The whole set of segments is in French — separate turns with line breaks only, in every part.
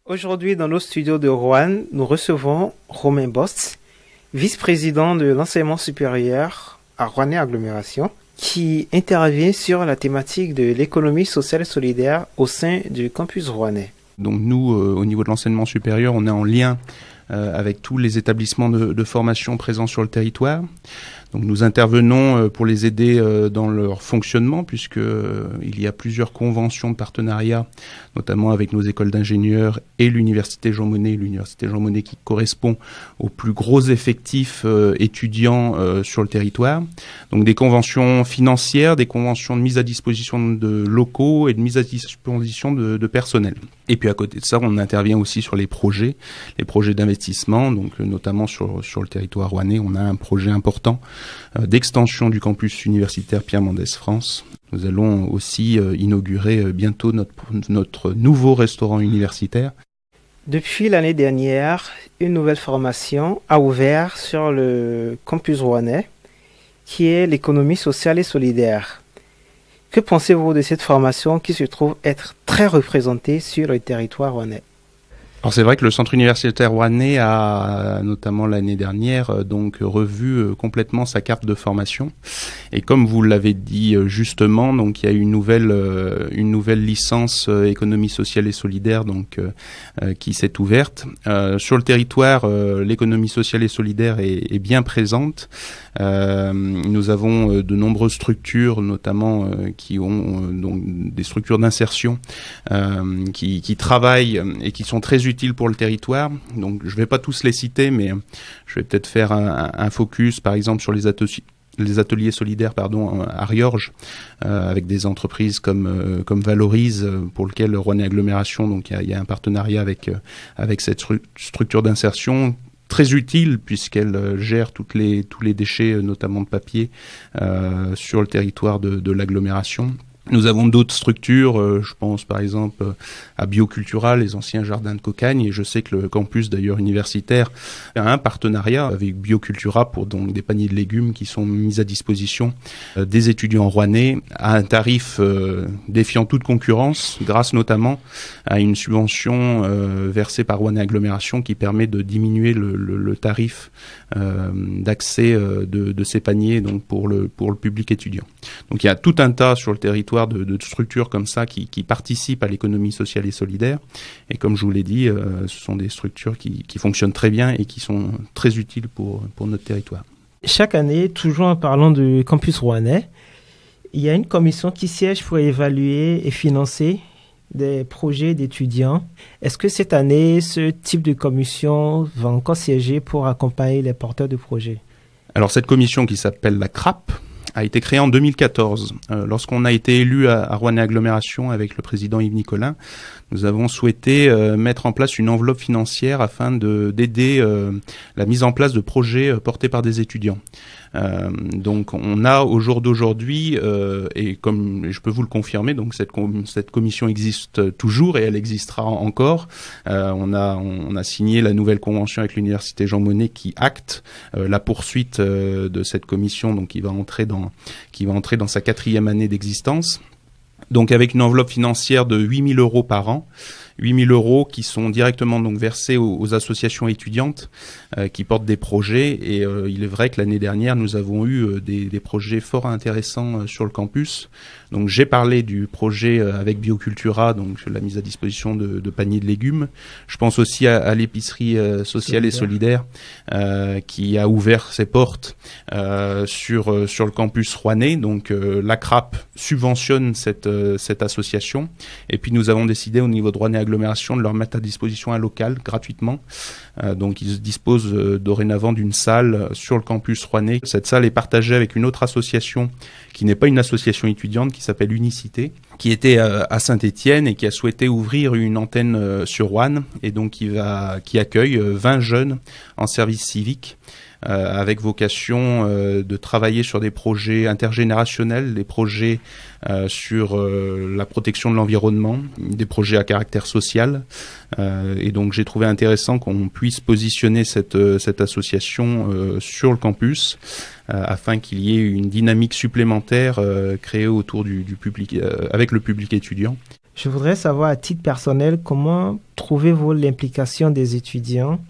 Aujourd'hui, dans nos studios de Roanne, nous recevons Romain Bost, vice-président de l'enseignement supérieur à Rouennais Agglomération, qui intervient sur la thématique de l'économie sociale et solidaire au sein du campus rouennais.
Donc nous, au niveau de l'enseignement supérieur, on est en lien avec tous les établissements de formation présents sur le territoire. Donc nous intervenons pour les aider dans leur fonctionnement, puisque il y a plusieurs conventions de partenariat, notamment avec nos écoles d'ingénieurs et l'université Jean Monnet, qui correspond aux plus gros effectifs étudiants sur le territoire. Donc des conventions financières, des conventions de mise à disposition de locaux et de mise à disposition de personnel. Et puis à côté de ça, on intervient aussi sur les projets d'investissement, donc notamment sur le territoire rouennais, on a un projet important d'extension du campus universitaire Pierre Mendès France. Nous allons aussi inaugurer bientôt notre nouveau restaurant universitaire.
Depuis l'année dernière, une nouvelle formation a ouvert sur le campus rouennais, qui est l'économie sociale et solidaire. Que pensez-vous de cette formation qui se trouve être très représentée sur le territoire rouennais ?
Alors c'est vrai que le centre universitaire rouennais a, notamment l'année dernière, donc revu complètement sa carte de formation. Et comme vous l'avez dit justement, donc il y a une nouvelle licence économie sociale et solidaire donc qui s'est ouverte. Sur le territoire, l'économie sociale et solidaire est bien présente. Nous avons de nombreuses structures, notamment qui ont donc des structures d'insertion qui travaillent et qui sont très utiles pour le territoire. Donc je ne vais pas tous les citer, mais je vais peut-être faire un focus par exemple sur les ateliers solidaires à Riorges, avec des entreprises comme Valorise, pour lequel Rouennais Agglomération, donc il y a un partenariat avec cette structure d'insertion très utile puisqu'elle gère tous les déchets, notamment de papier, sur le territoire de l'agglomération. Nous avons d'autres structures, je pense par exemple à Biocultura, les anciens jardins de Cocagne, et je sais que le campus d'ailleurs universitaire a un partenariat avec Biocultura pour donc des paniers de légumes qui sont mis à disposition des étudiants rouennais à un tarif défiant toute concurrence, grâce notamment à une subvention versée par Rouennais Agglomération qui permet de diminuer le tarif d'accès de ces paniers donc pour le public étudiant. Donc il y a tout un tas sur le territoire de structures comme ça qui participent à l'économie sociale et solidaire. Et comme je vous l'ai dit, ce sont des structures qui fonctionnent très bien et qui sont très utiles pour notre territoire.
Chaque année, toujours en parlant du campus rouennais, il y a une commission qui siège pour évaluer et financer des projets d'étudiants. Est-ce que cette année, ce type de commission va encore siéger pour accompagner les porteurs de projets ?
Alors cette commission qui s'appelle la CRAP a été créée en 2014. Lorsqu'on a été élu à Rouennais Agglomération avec le président Yves Nicolin, nous avons souhaité mettre en place une enveloppe financière afin d'aider la mise en place de projets portés par des étudiants. Donc on a au jour d'aujourd'hui, et comme je peux vous le confirmer, donc cette commission existe toujours et elle existera encore. On a signé la nouvelle convention avec l'université Jean Monnet qui acte la poursuite de cette commission, donc qui va entrer dans sa 4e année d'existence. Donc avec une enveloppe financière de 8 000 € par an, 8 000 € qui sont directement donc versés aux associations étudiantes qui portent des projets. Et il est vrai que l'année dernière, nous avons eu des projets fort intéressants sur le campus. Donc j'ai parlé du projet avec Biocultura, donc la mise à disposition de paniers de légumes. Je pense aussi à l'épicerie sociale et solidaire qui a ouvert ses portes sur le campus rouennais. Donc la CRAP subventionne cette association. Et puis nous avons décidé au niveau de Rouennais Agglomération de leur mettre à disposition un local gratuitement. Donc ils disposent dorénavant d'une salle sur le campus rouennais. Cette salle est partagée avec une autre association qui n'est pas une association étudiante, qui s'appelle Unicité, qui était à Saint-Étienne et qui a souhaité ouvrir une antenne sur Roanne, et donc qui accueille 20 jeunes en service civique, avec vocation de travailler sur des projets intergénérationnels, des projets sur la protection de l'environnement, des projets à caractère social. Et donc j'ai trouvé intéressant qu'on puisse positionner cette association sur le campus afin qu'il y ait une dynamique supplémentaire créée autour du public, avec le public étudiant.
Je voudrais savoir à titre personnel comment trouvez-vous l'implication des étudiants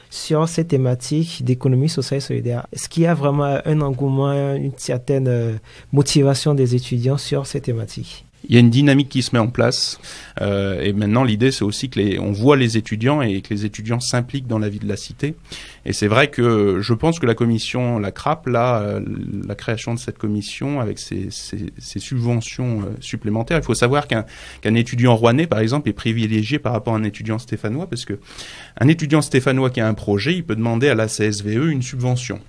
sur ces thématiques d'économie sociale et solidaire. Est-ce qu'il y a vraiment un engouement, une certaine motivation des étudiants sur ces thématiques?
Il y a une dynamique qui se met en place et maintenant l'idée c'est aussi que on voit les étudiants et que les étudiants s'impliquent dans la vie de la cité. Et c'est vrai que je pense que la commission, la CRAP, là, la création de cette commission avec ces subventions supplémentaires, il faut savoir qu'un étudiant rouennais par exemple est privilégié par rapport à un étudiant stéphanois parce que un étudiant stéphanois qui a un projet, il peut demander à la CSVE une subvention.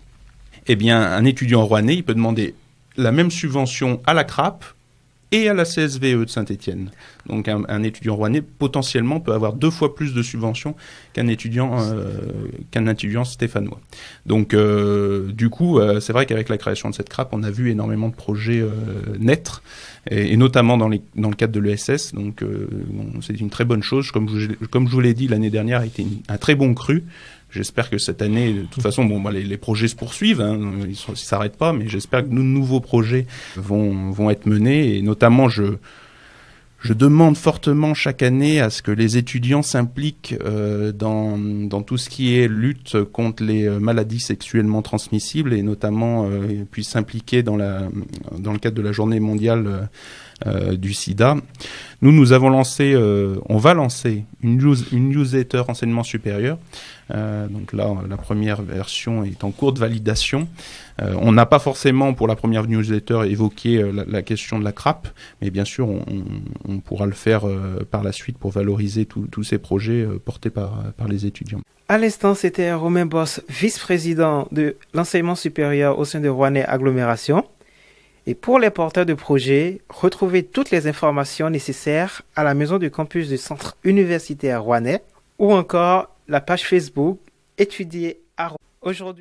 Eh bien, un étudiant rouennais, il peut demander la même subvention à la CRAP et à la CSVE de Saint-Étienne. Donc un étudiant rouennais potentiellement peut avoir 2 fois plus de subventions qu'un étudiant stéphanois. Donc du coup, c'est vrai qu'avec la création de cette CRAP, on a vu énormément de projets naître, et notamment dans le cadre de l'ESS. Donc c'est une très bonne chose. Comme je vous l'ai dit, l'année dernière a été un très bon cru. J'espère que cette année, de toute façon, les projets se poursuivent, hein, ils s'arrêtent pas, mais j'espère que de nouveaux projets vont être menés. Et notamment, je demande fortement chaque année à ce que les étudiants s'impliquent dans tout ce qui est lutte contre les maladies sexuellement transmissibles et notamment puissent s'impliquer dans le cadre de la journée mondiale du sida. Nous avons lancé, on va lancer une newsletter enseignement supérieur. Donc là, la première version est en cours de validation. On n'a pas forcément, pour la première newsletter, évoqué la question de la CRAP, mais bien sûr, on pourra le faire par la suite pour valoriser tous ces projets portés par les étudiants.
À l'instant, c'était Romain Boss, vice-président de l'enseignement supérieur au sein de Rouennais Agglomération. Et pour les porteurs de projets, retrouvez toutes les informations nécessaires à la maison du campus du Centre universitaire Rouennais ou encore la page Facebook Étudier à Rouennais. Aujourd'hui.